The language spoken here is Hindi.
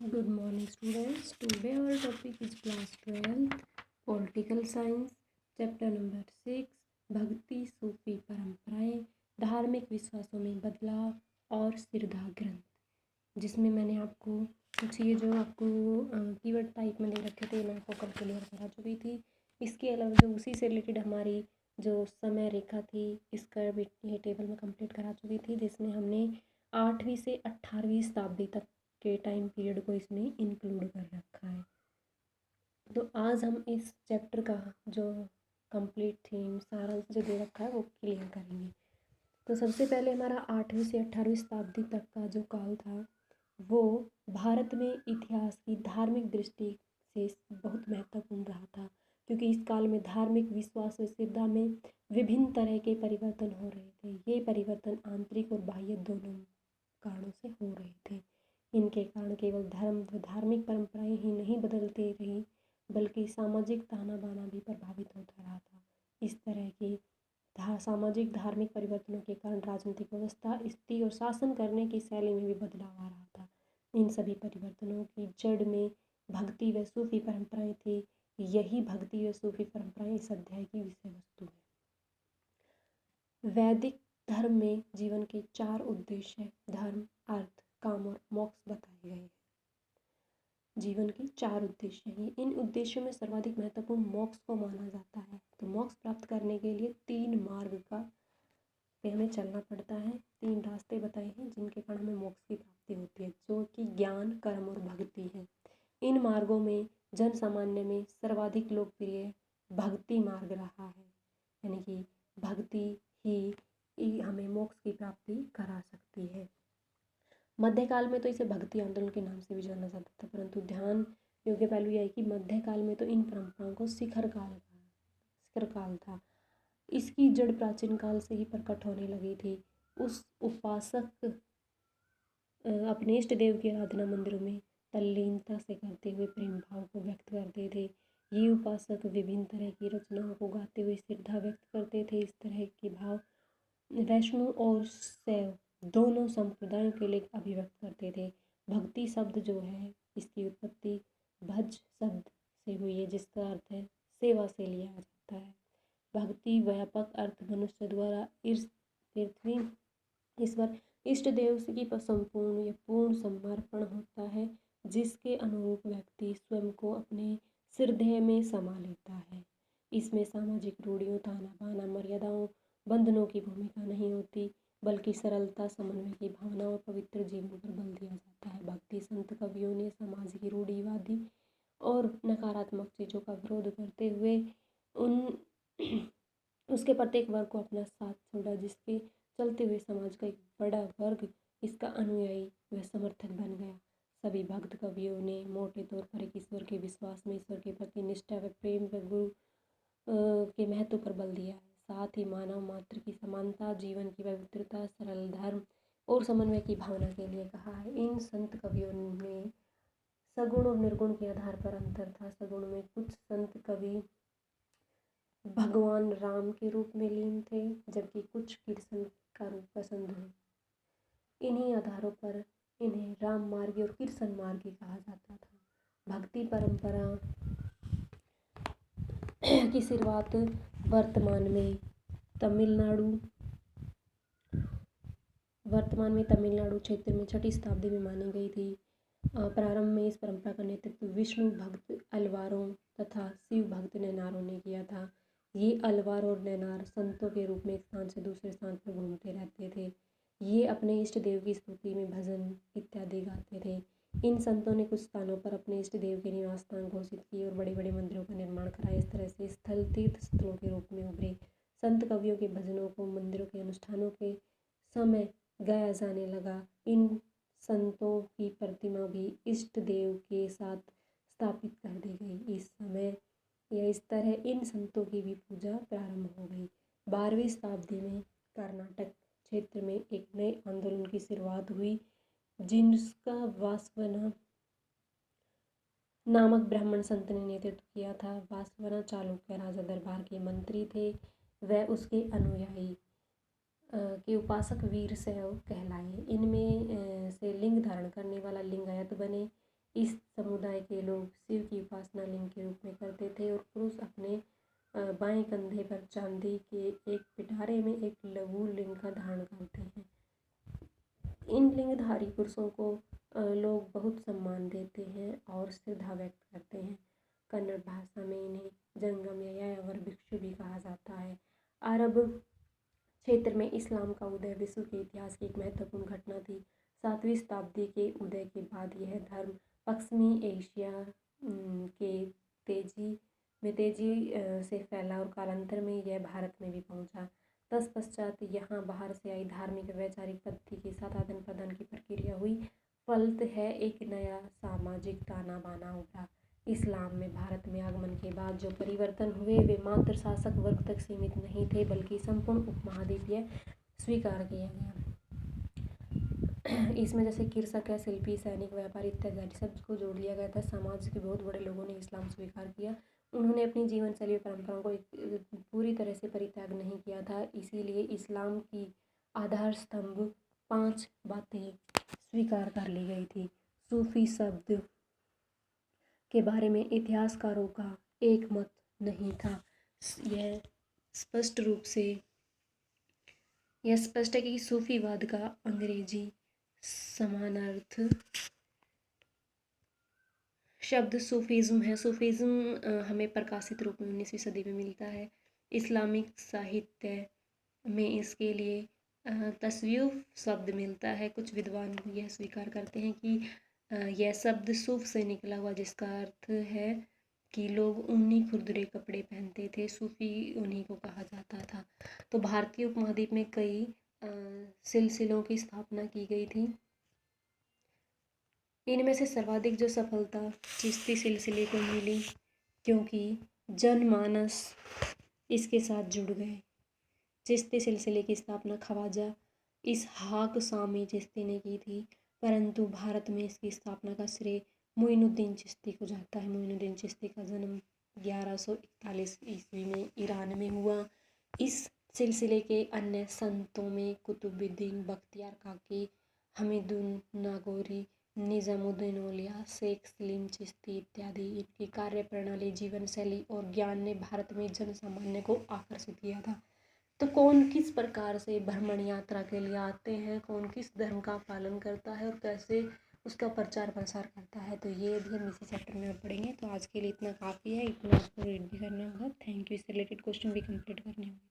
Good morning, students. Today our topic is class 12th political science, chapter number 6 भक्ति सूफी परंपराएं, धार्मिक विश्वासों में बदलाव और सिरधा ग्रंथ, जिसमें मैंने आपको कुछ ये जो आपको कीवर्ड टाइप में दे रखे थे मैं आपको कल क्लियर करा चुकी थी। इसके अलावा जो उसी से रिलेटेड हमारी जो समय रेखा थी इसका भी ये टेबल में कंप्लीट करा चुकी थी, जिसमें हमने 8वीं से 18वीं शताब्दी तक के टाइम पीरियड को इसमें इंक्लूड कर रखा है। तो आज हम इस चैप्टर का जो कंप्लीट थीम सारांश जो दे रखा है वो क्लियर करेंगे। तो सबसे पहले हमारा 8वीं से 18वीं शताब्दी तक का जो काल था वो भारत में इतिहास की धार्मिक दृष्टि से बहुत महत्वपूर्ण रहा था, क्योंकि इस काल में धार्मिक विश्वास व श्रद्धा में विभिन्न तरह के परिवर्तन हो रहे थे। ये परिवर्तन आंतरिक और बाह्य दोनों कारणों से हो रहे थे। इनके कारण केवल धर्म व धार्मिक परंपराएं ही नहीं बदलती रही, बल्कि सामाजिक ताना बाना भी प्रभावित होता रहा था। इस तरह के सामाजिक धार्मिक परिवर्तनों के कारण राजनीतिक व्यवस्था, स्थिति और शासन करने की शैली में भी बदलाव आ रहा था। इन सभी परिवर्तनों की जड़ में भक्ति व सूफी परंपराएं थी। यही भक्ति व सूफी परंपराएं इस अध्याय की विषय वस्तु है। वैदिक धर्म में जीवन के 4 उद्देश्य धर्म, अर्थ, काम और मोक्ष बताए गए हैं। जीवन के 4 उद्देश्य हैं। इन उद्देश्यों में सर्वाधिक महत्वपूर्ण मोक्ष को माना जाता है। तो मोक्ष प्राप्त करने के लिए 3 मार्ग का पे हमें चलना पड़ता है। 3 रास्ते बताए हैं जिनके कारण हमें मोक्ष की प्राप्ति होती है, जो कि ज्ञान, कर्म और भक्ति है। इन मार्गों में जन सामान्य में सर्वाधिक लोकप्रिय भक्ति मार्ग रहा है, यानी कि भक्ति ही हमें मोक्ष की प्राप्ति करा सकती है। मध्यकाल में तो इसे भक्ति आंदोलन के नाम से भी जाना जाता था, परंतु ध्यान योग्य पहलू यह है कि मध्यकाल में तो इन परंपराओं को शिखर काल था। इसकी जड़ प्राचीन काल से ही प्रकट होने लगी थी। उस उपासक अपने इष्ट देव की आराधना मंदिरों में तल्लीनता से करते हुए प्रेम भाव को व्यक्त करते थे। ये उपासक विभिन्न तरह की रचनाओं को गाते हुए श्रद्धा व्यक्त करते थे। इस तरह के भाव वैष्णव और शैव दोनों संप्रदायों के लिए अभिव्यक्त करते थे। भक्ति शब्द जो है इसकी उत्पत्ति भज शब्द से हुई है, जिसका अर्थ है सेवा से लिया जाता है। भक्ति व्यापक अर्थ मनुष्य द्वारा पृथ्वी ईश्वर इष्ट देव की संपूर्ण या पूर्ण समर्पण होता है, जिसके अनुरूप व्यक्ति स्वयं को अपने हृदय में समा लेता है। इसमें सामाजिक रूढ़ियों, ताना बाना, मर्यादाओं, बंधनों की भूमिका नहीं होती, बल्कि सरलता, समन्वय की भावना और पवित्र जीवन पर बल दिया जाता है। भक्ति संत कवियों ने समाज की रूढ़िवादी और नकारात्मक चीज़ों का विरोध करते हुए उसके प्रत्येक वर्ग को अपना साथ छोड़ा, जिसके चलते हुए समाज का एक बड़ा वर्ग इसका अनुयायी व समर्थक बन गया। सभी भक्त कवियों ने मोटे तौर पर एक ईश्वर के विश्वास में, ईश्वर के प्रति निष्ठा व प्रेम व गुरु के महत्व पर बल दिया है। साथ ही मानव मात्र की समानता, जीवन की पवित्रता, सरल धर्म और समन्वय की भावना के लिए कहा है। इन संत कवियों में सगुण और निर्गुण के आधार पर अंतर था। सगुण में कुछ संत कवि भगवान राम के रूप में लीन थे, जबकि कुछ कृष्ण का रूप पसंद है। इन्हीं आधारों पर इन्हें राम मार्गी और कृष्ण मार्गी कहा जाता था। भक्ति परंपरा की शुरुआत वर्तमान में तमिलनाडु क्षेत्र में 6वीं शताब्दी में मानी गई थी। प्रारंभ में इस परंपरा का नेतृत्व विष्णु भक्त अलवारों तथा शिव भक्त नैनारों ने किया था। ये अलवार और नैनार संतों के रूप में एक स्थान से दूसरे स्थान पर घूमते रहते थे। ये अपने इष्ट देव की स्तुति में भजन इत्यादि गाते थे। इन संतों ने कुछ स्थानों पर अपने इष्ट देव के निवास स्थान घोषित किए और बड़े बड़े मंदिरों का निर्माण कराया। इस तरह से स्थल तीर्थ स्थलों के रूप में उभरे। संत कवियों के भजनों को मंदिरों के अनुष्ठानों के समय गाया जाने लगा। इन संतों की प्रतिमा भी इष्ट देव के साथ स्थापित कर दी गई। इस समय या इस तरह इन संतों की भी पूजा प्रारंभ हो गई। 12वीं शताब्दी में कर्नाटक क्षेत्र में एक नए आंदोलन की शुरुआत हुई, जिसका वासवना नामक ब्राह्मण संत ने नेतृत्व किया था। वासवना चालुक्य राजा दरबार के मंत्री थे। वह उसके अनुयायी के उपासक वीरशैव कहलाए। इनमें से लिंग धारण करने वाला लिंगायत बने। इस समुदाय के लोग शिव की उपासना लिंग के रूप में करते थे और पुरुष अपने बाएं कंधे पर चांदी के एक पिटारे में एक लघु लिंग का धारण करते हैं। इन लिंगधारी पुरुषों को लोग बहुत सम्मान देते हैं और श्रद्धा व्यक्त करते हैं। कन्नड़ भाषा में इन्हें जंगम या यायावर भिक्षु भी कहा जाता है। अरब क्षेत्र में इस्लाम का उदय विश्व के इतिहास की एक महत्वपूर्ण घटना थी। 7वीं शताब्दी के उदय के बाद यह धर्म पश्चिमी एशिया के तेजी से फैला और कालांतर में यह भारत में भी पहुंचा। तत्पश्चात यहाँ बाहर से आई धार्मिक वैचारिक पद्धति के साथ आदान प्रदान की प्रक्रिया हुई। फलत है एक नया सामाजिक ताना बाना उभरा। इस्लाम में भारत में आगमन के बाद जो परिवर्तन हुए वे मात्र शासक वर्ग तक सीमित नहीं थे, बल्कि संपूर्ण उपमहाद्वीपीय स्वीकार किया गया। इसमें जैसे कृषक है, शिल्पी, सैनिक, व्यापारी इत्यादि सबको जोड़ लिया गया था। समाज के बहुत बड़े लोगों ने इस्लाम स्वीकार किया। उन्होंने अपनी जीवन शैली और परंपराओं को पूरी तरह से परित्याग नहीं किया था। इसीलिए इस्लाम की आधार स्तंभ 5 बातें स्वीकार कर ली गई थी। सूफी शब्द के बारे में इतिहासकारों का एक मत नहीं था। यह स्पष्ट है कि सूफीवाद का अंग्रेजी समानार्थ शब्द सूफीज़्म है। सूफीज़्म हमें प्रकाशित रूप में 19वीं सदी में मिलता है। इस्लामिक साहित्य में इसके लिए तस्व्यूफ शब्द मिलता है। कुछ विद्वान यह स्वीकार करते हैं कि यह शब्द सूफ से निकला हुआ, जिसका अर्थ है कि लोग ऊनी खुरदुरे कपड़े पहनते थे। सूफी उन्हीं को कहा जाता था। तो भारतीय उपमहाद्वीप में कई सिलसिलों की स्थापना की गई थी। इनमें से सर्वाधिक जो सफलता चिश्ती सिलसिले को मिली, क्योंकि जनमानस इसके साथ जुड़ गए। चिश्ती सिलसिले की स्थापना ख्वाजा इसहाक शामी चिश्ती ने की थी, परंतु भारत में इसकी स्थापना का श्रेय मोइनुद्दीन चिश्ती को जाता है। मोइनुद्दीन चिश्ती का जन्म 1141 ईस्वी में ईरान में हुआ। इस सिलसिले के अन्य संतों में कुतुबुद्दीन बख्तियार काकी, हमीदुन नागौरी, निज़ामुद्दीन औलिया, शेख सलीम चिश्ती इत्यादि। इनकी कार्य प्रणाली, जीवन शैली और ज्ञान ने भारत में जन सामान्य को आकर्षित किया था। तो कौन किस प्रकार से भ्रमण यात्रा के लिए आते हैं, कौन किस धर्म का पालन करता है और कैसे उसका प्रचार प्रसार करता है, तो ये भी हम इसी चैप्टर में पढ़ेंगे। तो आज के लिए इतना काफ़ी है, इतना आपको रीड भी करना होगा। Thank you. इससे रिलेटेड क्वेश्चन भी कंप्लीट करने होंगे।